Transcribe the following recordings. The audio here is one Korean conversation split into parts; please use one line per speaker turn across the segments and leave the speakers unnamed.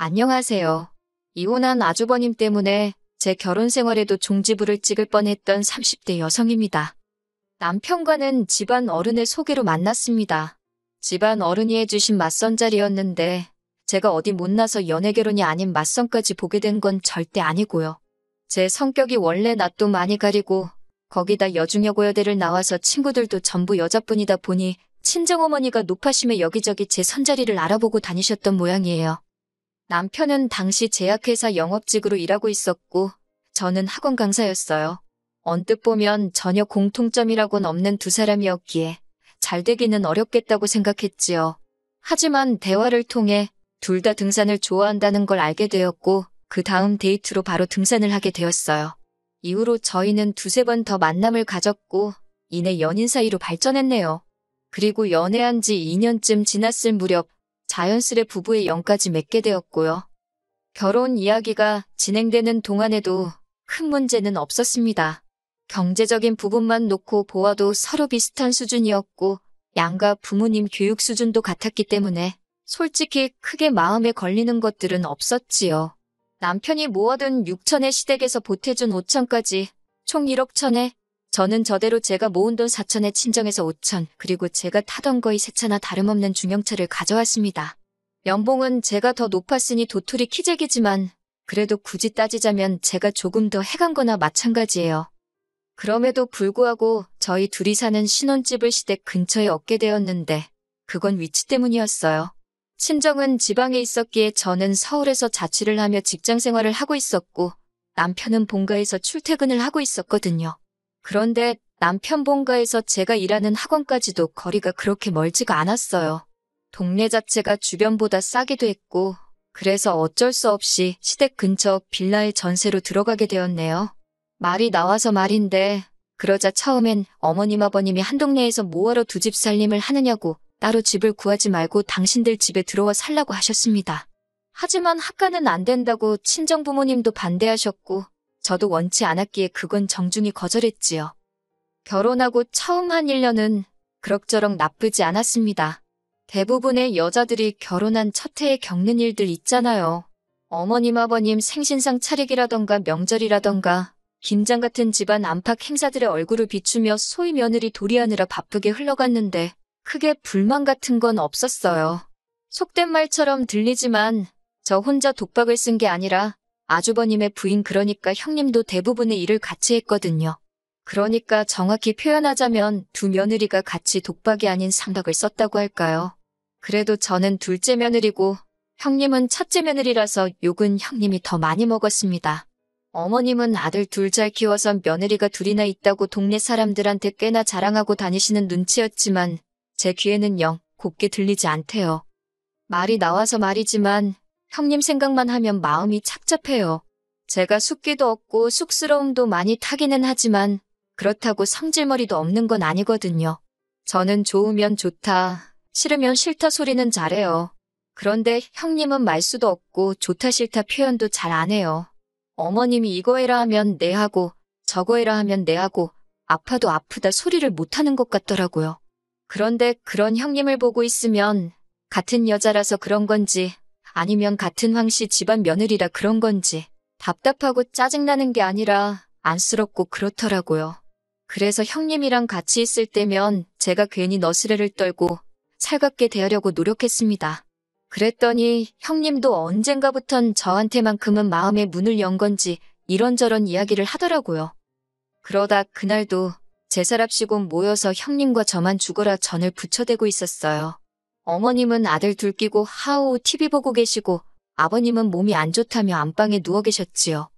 안녕하세요. 이혼한 아주버님 때문에 제 결혼 생활에도 종지부를 찍을 뻔했던 30대 여성입니다. 남편과는 집안 어른의 소개로 만났습니다. 집안 어른이 해주신 맞선 자리였는데 제가 어디 못나서 연애 결혼이 아닌 맞선까지 보게 된 건 절대 아니고요. 제 성격이 원래 낯도 많이 가리고 거기다 여중여고여대를 나와서 친구들도 전부 여자뿐이다 보니 친정어머니가 노파심에 여기저기 제 선자리를 알아보고 다니셨던 모양이에요. 남편은 당시 제약회사 영업직으로 일하고 있었고 저는 학원 강사였어요. 언뜻 보면 전혀 공통점이라고는 없는 두 사람이었기에 잘 되기는 어렵겠다고 생각했지요. 하지만 대화를 통해 둘 다 등산을 좋아한다는 걸 알게 되었고 그 다음 데이트로 바로 등산을 하게 되었어요. 이후로 저희는 두세 번 더 만남을 가졌고 이내 연인 사이로 발전했네요. 그리고 연애한 지 2년쯤 지났을 무렵 자연스레 부부의 영까지 맺게 되었고요. 결혼 이야기가 진행되는 동안에도 큰 문제는 없었습니다. 경제적인 부분만 놓고 보아도 서로 비슷한 수준이었고 양가 부모님 교육 수준도 같았기 때문에 솔직히 크게 마음에 걸리는 것들은 없었지요. 남편이 모아둔 6천에 시댁에서 보태준 5천까지 총 1억 천에 저는 저대로 제가 모은 돈 4천에 친정에서 5천 그리고 제가 타던 거의 새 차나 다름없는 중형차를 가져왔습니다. 연봉은 제가 더 높았으니 도토리 키재기지만 그래도 굳이 따지자면 제가 조금 더 해간 거나 마찬가지예요. 그럼에도 불구하고 저희 둘이 사는 신혼집을 시댁 근처에 얻게 되었는데 그건 위치 때문이었어요. 친정은 지방에 있었기에 저는 서울에서 자취를 하며 직장 생활을 하고 있었고 남편은 본가에서 출퇴근을 하고 있었거든요. 그런데 남편 본가에서 제가 일하는 학원까지도 거리가 그렇게 멀지가 않았어요. 동네 자체가 주변보다 싸기도 했고 그래서 어쩔 수 없이 시댁 근처 빌라에 전세로 들어가게 되었네요. 말이 나와서 말인데 그러자 처음엔 어머님 아버님이 한 동네에서 뭐하러 두 집 살림을 하느냐고 따로 집을 구하지 말고 당신들 집에 들어와 살라고 하셨습니다. 하지만 학가는 안 된다고 친정 부모님도 반대하셨고 저도 원치 않았기에 그건 정중히 거절했지요. 결혼하고 처음 한 1년은 그럭저럭 나쁘지 않았습니다. 대부분의 여자들이 결혼한 첫 해에 겪는 일들 있잖아요. 어머님 아버님 생신상 차리기라던가 명절이라던가 김장 같은 집안 안팎 행사들의 얼굴을 비추며 소위 며느리 도리하느라 바쁘게 흘러갔는데 크게 불만 같은 건 없었어요. 속된 말처럼 들리지만 저 혼자 독박을 쓴 게 아니라 아주버님의 부인 그러니까 형님도 대부분의 일을 같이 했거든요. 그러니까 정확히 표현하자면 두 며느리가 같이 독박이 아닌 상박을 썼다고 할까요? 그래도 저는 둘째 며느리고 형님은 첫째 며느리라서 욕은 형님이 더 많이 먹었습니다. 어머님은 아들 둘 잘 키워서 며느리가 둘이나 있다고 동네 사람들한테 꽤나 자랑하고 다니시는 눈치였지만 제 귀에는 영 곱게 들리지 않대요. 말이 나와서 말이지만 형님 생각만 하면 마음이 착잡해요. 제가 숫기도 없고 쑥스러움도 많이 타기는 하지만 그렇다고 성질머리도 없는 건 아니거든요. 저는 좋으면 좋다, 싫으면 싫다 소리는 잘해요. 그런데 형님은 말수도 없고 좋다 싫다 표현도 잘 안 해요. 어머님이 이거 해라 하면 네 하고 저거 해라 하면 네 하고 아파도 아프다 소리를 못하는 것 같더라고요. 그런데 그런 형님을 보고 있으면 같은 여자라서 그런 건지 아니면 같은 황씨 집안 며느리라 그런 건지 답답하고 짜증나는 게 아니라 안쓰럽고 그렇더라고요. 그래서 형님이랑 같이 있을 때면 제가 괜히 너스레를 떨고 살갑게 대하려고 노력했습니다. 그랬더니 형님도 언젠가부턴 저한테만큼은 마음의 문을 연 건지 이런저런 이야기를 하더라고요. 그러다 그날도 제사랍시고 모여서 형님과 저만 죽어라 전을 부쳐대고 있었어요. 어머님은 아들 둘 끼고 하오 TV 보고 계시고 아버님은 몸이 안 좋다며 안방에 누워 계셨지요.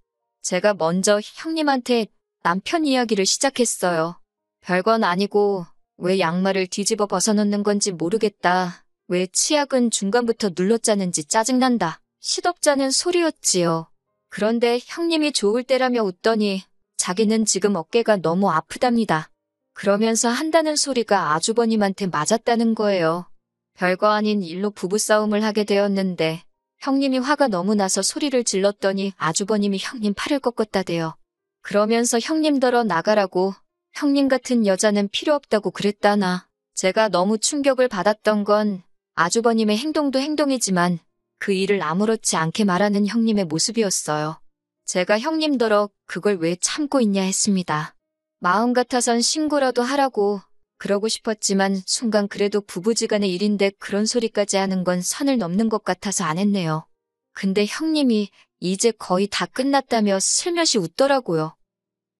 제가 먼저 형님한테 남편 이야기를 시작했어요. 별건 아니고 왜 양말을 뒤집어 벗어놓는 건지 모르겠다. 왜 치약은 중간부터 눌러 짜는지 짜증난다. 시덥잖은 소리였지요. 그런데 형님이 좋을 때라며 웃더니 자기는 지금 어깨가 너무 아프답니다. 그러면서 한다는 소리가 아주버님한테 맞았다는 거예요. 별거 아닌 일로 부부싸움을 하게 되었는데 형님이 화가 너무 나서 소리를 질렀더니 아주버님이 형님 팔을 꺾었다대요. 그러면서 형님더러 나가라고 형님 같은 여자는 필요 없다고 그랬다나. 제가 너무 충격을 받았던 건 아주버님의 행동도 행동이지만 그 일을 아무렇지 않게 말하는 형님의 모습이었어요. 제가 형님더러 그걸 왜 참고 있냐 했습니다. 마음 같아선 신고라도 하라고 그러고 싶었지만 순간 그래도 부부지간의 일인데 그런 소리까지 하는 건 선을 넘는 것 같아서 안 했네요. 근데 형님이 이제 거의 다 끝났다며 슬며시 웃더라고요.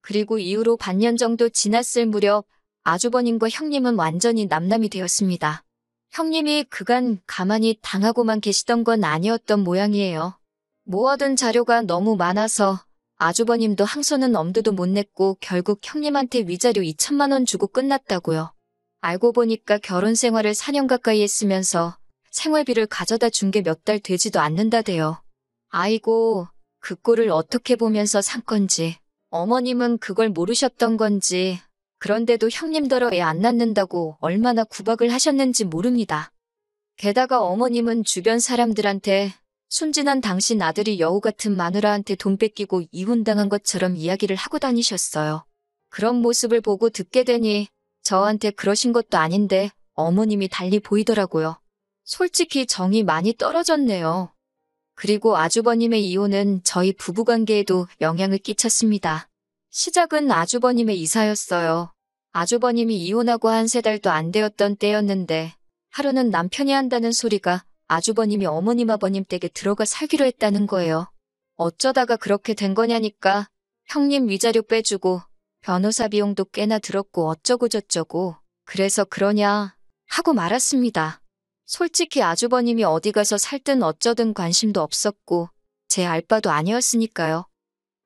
그리고 이후로 반년 정도 지났을 무렵 아주버님과 형님은 완전히 남남이 되었습니다. 형님이 그간 가만히 당하고만 계시던 건 아니었던 모양이에요. 모아둔 자료가 너무 많아서 아주버님도 항소는 엄두도 못 냈고 결국 형님한테 위자료 2천만 원 주고 끝났다고요. 알고 보니까 결혼 생활을 4년 가까이 했으면서 생활비를 가져다 준 게 몇 달 되지도 않는다대요. 아이고, 그 꼴을 어떻게 보면서 산 건지, 어머님은 그걸 모르셨던 건지, 그런데도 형님더러 애 안 낳는다고 얼마나 구박을 하셨는지 모릅니다. 게다가 어머님은 주변 사람들한테 순진한 당신 아들이 여우 같은 마누라한테 돈 뺏기고 이혼당한 것처럼 이야기를 하고 다니셨어요. 그런 모습을 보고 듣게 되니 저한테 그러신 것도 아닌데 어머님이 달리 보이더라고요. 솔직히 정이 많이 떨어졌네요. 그리고 아주버님의 이혼은 저희 부부관계에도 영향을 끼쳤습니다. 시작은 아주버님의 이사였어요. 아주버님이 이혼하고 한 3달도 안 되었던 때였는데 하루는 남편이 한다는 소리가 아주버님이 어머님 아버님 댁에 들어가 살기로 했다는 거예요. 어쩌다가 그렇게 된 거냐니까 형님 위자료 빼주고 변호사 비용도 꽤나 들었고 어쩌고 저쩌고 그래서 그러냐 하고 말았습니다. 솔직히 아주버님이 어디 가서 살든 어쩌든 관심도 없었고 제 알바도 아니었으니까요.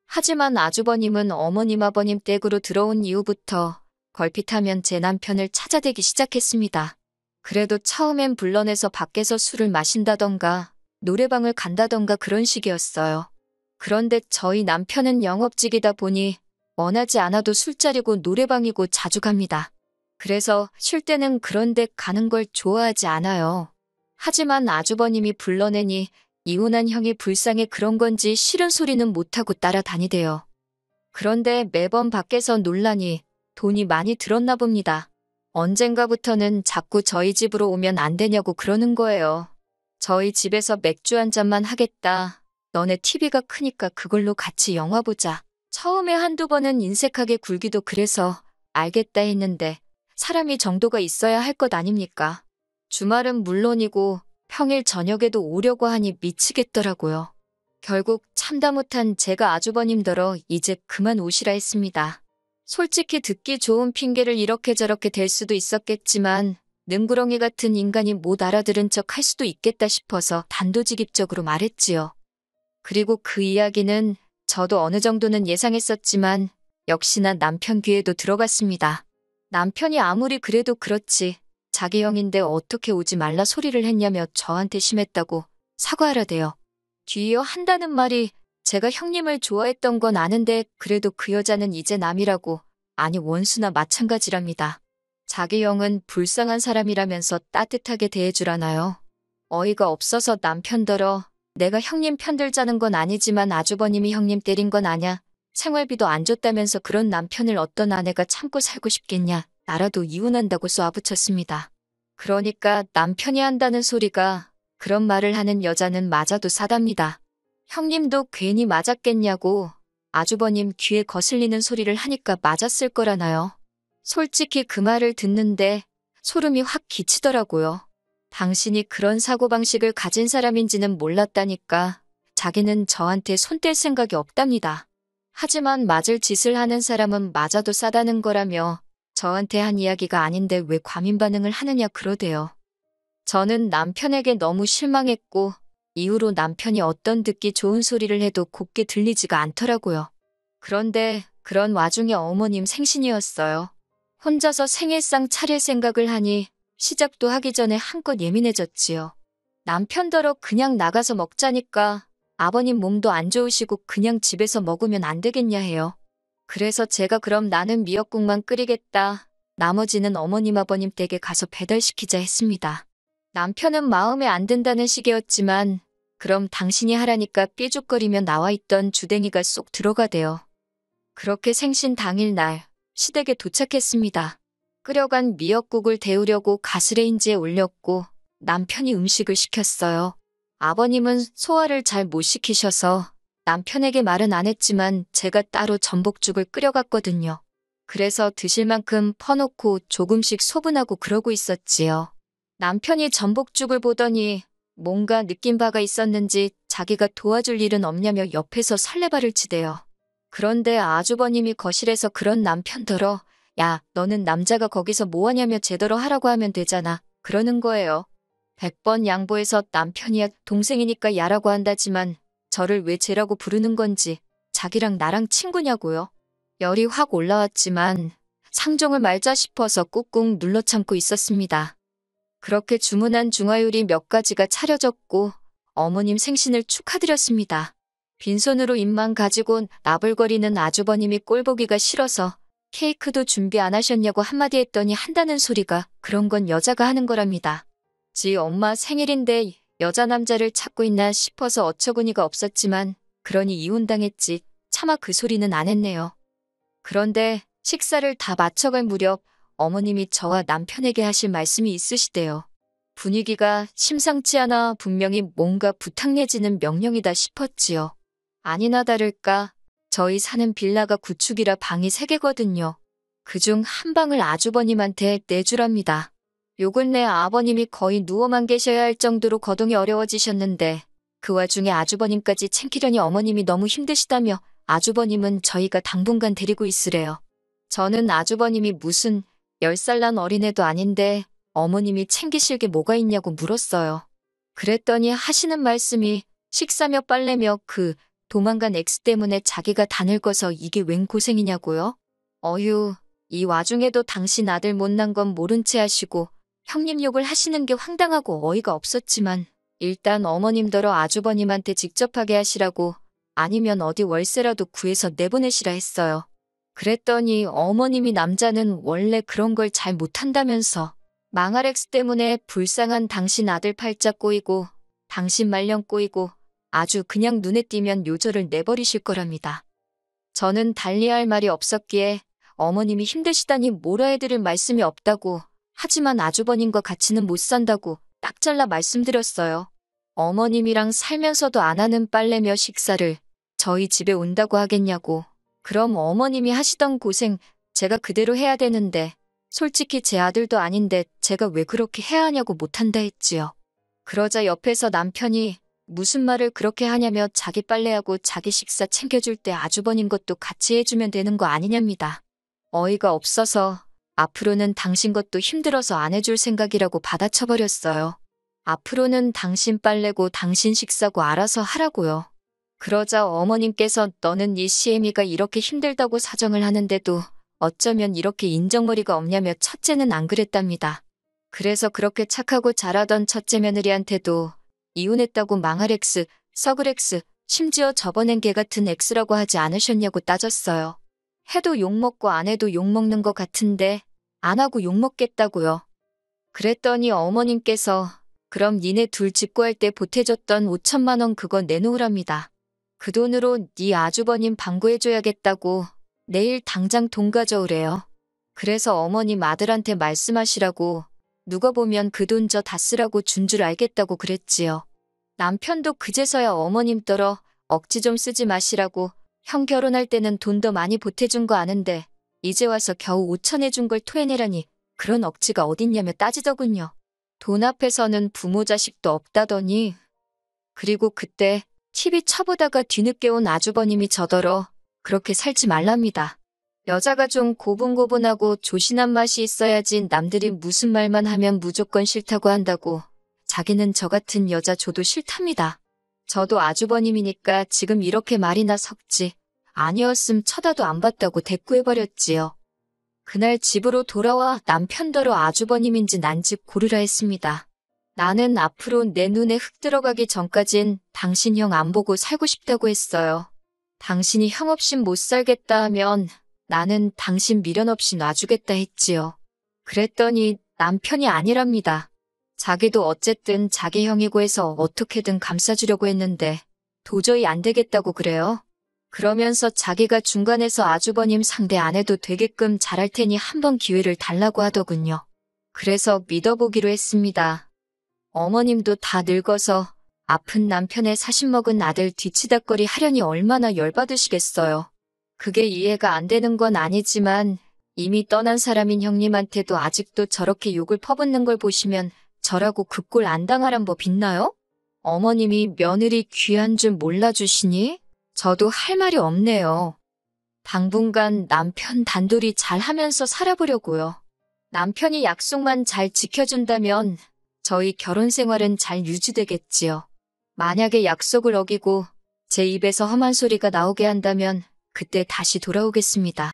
하지만 아주버님은 어머님 아버님 댁으로 들어온 이후부터 걸핏하면 제 남편을 찾아대기 시작했습니다. 그래도 처음엔 불러내서 밖에서 술을 마신다던가 노래방을 간다던가 그런 식이었어요. 그런데 저희 남편은 영업직이다 보니 원하지 않아도 술자리고 노래방이고 자주 갑니다. 그래서 쉴 때는 그런 데 가는 걸 좋아하지 않아요. 하지만 아주버님이 불러내니 이혼한 형이 불쌍해 그런 건지 싫은 소리는 못하고 따라다니대요. 그런데 매번 밖에서 논란이 돈이 많이 들었나 봅니다. 언젠가부터는 자꾸 저희 집으로 오면 안 되냐고 그러는 거예요. 저희 집에서 맥주 한 잔만 하겠다. 너네 TV가 크니까 그걸로 같이 영화 보자. 처음에 한두 번은 인색하게 굴기도 그래서 알겠다 했는데 사람이 정도가 있어야 할 것 아닙니까? 주말은 물론이고 평일 저녁에도 오려고 하니 미치겠더라고요. 결국 참다 못한 제가 아주버님더러 이제 그만 오시라 했습니다. 솔직히 듣기 좋은 핑계를 이렇게 저렇게 댈 수도 있었겠지만 능구렁이 같은 인간이 못 알아들은 척 할 수도 있겠다 싶어서 단도직입적으로 말했지요. 그리고 그 이야기는 저도 어느 정도는 예상했었지만 역시나 남편 귀에도 들어갔습니다. 남편이 아무리 그래도 그렇지 자기 형인데 어떻게 오지 말라 소리를 했냐며 저한테 심했다고 사과하라대요. 뒤이어 한다는 말이 제가 형님을 좋아했던 건 아는데 그래도 그 여자는 이제 남이라고 아니 원수나 마찬가지랍니다. 자기 형은 불쌍한 사람이라면서 따뜻하게 대해주라나요? 어이가 없어서 남편더러 내가 형님 편들자는 건 아니지만 아주버님이 형님 때린 건 아냐. 생활비도 안 줬다면서 그런 남편을 어떤 아내가 참고 살고 싶겠냐. 나라도 이혼한다고 쏘아붙였습니다. 그러니까 남편이 한다는 소리가 그런 말을 하는 여자는 맞아도 사답니다. 형님도 괜히 맞았겠냐고 아주버님 귀에 거슬리는 소리를 하니까 맞았을 거라나요. 솔직히 그 말을 듣는데 소름이 확 끼치더라고요. 당신이 그런 사고방식을 가진 사람인지는 몰랐다니까 자기는 저한테 손 뗄 생각이 없답니다. 하지만 맞을 짓을 하는 사람은 맞아도 싸다는 거라며 저한테 한 이야기가 아닌데 왜 과민 반응을 하느냐 그러대요. 저는 남편에게 너무 실망했고 이후로 남편이 어떤 듣기 좋은 소리를 해도 곱게 들리지가 않더라고요. 그런데 그런 와중에 어머님 생신이었어요. 혼자서 생일상 차릴 생각을 하니 시작도 하기 전에 한껏 예민해졌지요. 남편더러 그냥 나가서 먹자니까 아버님 몸도 안 좋으시고 그냥 집에서 먹으면 안 되겠냐 해요. 그래서 제가 그럼 나는 미역국만 끓이겠다. 나머지는 어머님 아버님 댁에 가서 배달시키자 했습니다. 남편은 마음에 안 든다는 식이었지만 그럼 당신이 하라니까 삐죽거리며 나와있던 주댕이가 쏙 들어가대요. 그렇게 생신 당일날 시댁에 도착했습니다. 끓여간 미역국을 데우려고 가스레인지에 올렸고 남편이 음식을 시켰어요. 아버님은 소화를 잘 못 시키셔서 남편에게 말은 안 했지만 제가 따로 전복죽을 끓여갔거든요. 그래서 드실 만큼 퍼놓고 조금씩 소분하고 그러고 있었지요. 남편이 전복죽을 보더니 뭔가 느낀 바가 있었는지 자기가 도와줄 일은 없냐며 옆에서 설레발을 치대요. 그런데 아주버님이 거실에서 그런 남편더러 야, 너는 남자가 거기서 뭐하냐며 제대로 하라고 하면 되잖아. 그러는 거예요. 100번 양보해서 남편이야 동생이니까 야라고 한다지만 저를 왜 쟤라고 부르는 건지 자기랑 나랑 친구냐고요. 열이 확 올라왔지만 상종을 말자 싶어서 꾹꾹 눌러 참고 있었습니다. 그렇게 주문한 중화요리 몇 가지가 차려졌고 어머님 생신을 축하드렸습니다. 빈손으로 입만 가지고 나불거리는 아주버님이 꼴보기가 싫어서 케이크도 준비 안 하셨냐고 한마디 했더니 한다는 소리가 그런 건 여자가 하는 거랍니다. 지 엄마 생일인데 여자 남자를 찾고 있나 싶어서 어처구니가 없었지만 그러니 이혼당했지 차마 그 소리는 안 했네요. 그런데 식사를 다 마쳐갈 무렵 어머님이 저와 남편에게 하실 말씀이 있으시대요. 분위기가 심상치 않아 분명히 뭔가 부탁 내지는 명령이다 싶었지요. 아니나 다를까 저희 사는 빌라가 구축이라 방이 3개거든요. 그중 한 방을 아주버님한테 내주랍니다. 욕은 내 아버님이 거의 누워만 계셔야 할 정도로 거동이 어려워지셨는데 그 와중에 아주버님까지 챙기려니 어머님이 너무 힘드시다며 아주버님은 저희가 당분간 데리고 있으래요. 저는 아주버님이 무슨 10살 난 어린애도 아닌데 어머님이 챙기실 게 뭐가 있냐고 물었어요. 그랬더니 하시는 말씀이 식사며 빨래며 그 도망간 X 때문에 자기가 다 늙어서 이게 웬 고생이냐고요? 어휴, 이 와중에도 당신 아들 못난 건 모른 채 하시고 형님 욕을 하시는 게 황당하고 어이가 없었지만 일단 어머님더러 아주버님한테 직접 하게 하시라고 아니면 어디 월세라도 구해서 내보내시라 했어요. 그랬더니 어머님이 남자는 원래 그런 걸 잘 못한다면서 망할 X 때문에 불쌍한 당신 아들 팔자 꼬이고 당신 말년 꼬이고 아주 그냥 눈에 띄면 요절을 내버리실 거랍니다. 저는 달리할 말이 없었기에 어머님이 힘드시다니 뭐라 해드릴 말씀이 없다고 하지만 아주버님과 같이는 못 산다고 딱 잘라 말씀드렸어요. 어머님이랑 살면서도 안 하는 빨래며 식사를 저희 집에 온다고 하겠냐고. 그럼 어머님이 하시던 고생 제가 그대로 해야 되는데 솔직히 제 아들도 아닌데 제가 왜 그렇게 해야 하냐고 못한다 했지요. 그러자 옆에서 남편이 무슨 말을 그렇게 하냐며 자기 빨래하고 자기 식사 챙겨줄 때 아주버님 것도 같이 해주면 되는 거 아니냐입니다. 어이가 없어서 앞으로는 당신 것도 힘들어서 안 해줄 생각이라고 받아쳐버렸어요. 앞으로는 당신 빨래고 당신 식사고 알아서 하라고요. 그러자 어머님께서 너는 이 시애미가 이렇게 힘들다고 사정을 하는데도 어쩌면 이렇게 인정머리가 없냐며 첫째는 안 그랬답니다. 그래서 그렇게 착하고 잘하던 첫째 며느리한테도 이혼했다고 망할 X, 썩을 X, 심지어 저번엔 개 같은 X라고 하지 않으셨냐고 따졌어요. 해도 욕먹고 안 해도 욕먹는 것 같은데 안 하고 욕먹겠다고요. 그랬더니 어머님께서 그럼 니네 둘 집 구할 때 보태줬던 5천만 원 그거 내놓으랍니다. 그 돈으로 네 아주버님 방구해줘야겠다고 내일 당장 돈 가져오래요. 그래서 어머님 아들한테 말씀하시라고 누가 보면 그 돈 저 다 쓰라고 준 줄 알겠다고 그랬지요. 남편도 그제서야 어머님더러 억지 좀 쓰지 마시라고 형 결혼할 때는 돈 더 많이 보태준 거 아는데 이제 와서 겨우 5천 해준 걸 토해내라니 그런 억지가 어딨냐며 따지더군요. 돈 앞에서는 부모 자식도 없다더니 그리고 그때 TV 쳐보다가 뒤늦게 온 아주버님이 저더러 그렇게 살지 말랍니다. 여자가 좀 고분고분하고 조신한 맛이 있어야지 남들이 무슨 말만 하면 무조건 싫다고 한다고 자기는 저 같은 여자 줘도 싫답니다. 저도 아주버님이니까 지금 이렇게 말이나 섞지 아니었음 쳐다도 안 봤다고 대꾸해버렸지요. 그날 집으로 돌아와 남편더러 아주버님인지 난 집 고르라 했습니다. 나는 앞으로 내 눈에 흙 들어가기 전까진 당신 형 안 보고 살고 싶다고 했어요. 당신이 형 없인 못 살겠다 하면 나는 당신 미련 없이 놔주겠다 했지요. 그랬더니 남편이 아니랍니다. 자기도 어쨌든 자기 형이고 해서 어떻게든 감싸주려고 했는데 도저히 안 되겠다고 그래요. 그러면서 자기가 중간에서 아주버님 상대 안 해도 되게끔 잘할 테니 한번 기회를 달라고 하더군요. 그래서 믿어보기로 했습니다. 어머님도 다 늙어서 아픈 남편의 사신먹은 아들 뒤치다꺼리 하려니 얼마나 열받으시겠어요. 그게 이해가 안 되는 건 아니지만 이미 떠난 사람인 형님한테도 아직도 저렇게 욕을 퍼붓는 걸 보시면 저라고 그 꼴 안 당하란 법 있나요? 어머님이 며느리 귀한 줄 몰라주시니 저도 할 말이 없네요. 당분간 남편 단둘이 잘 하면서 살아보려고요. 남편이 약속만 잘 지켜준다면 저희 결혼 생활은 잘 유지되겠지요. 만약에 약속을 어기고 제 입에서 험한 소리가 나오게 한다면 그때 다시 돌아오겠습니다.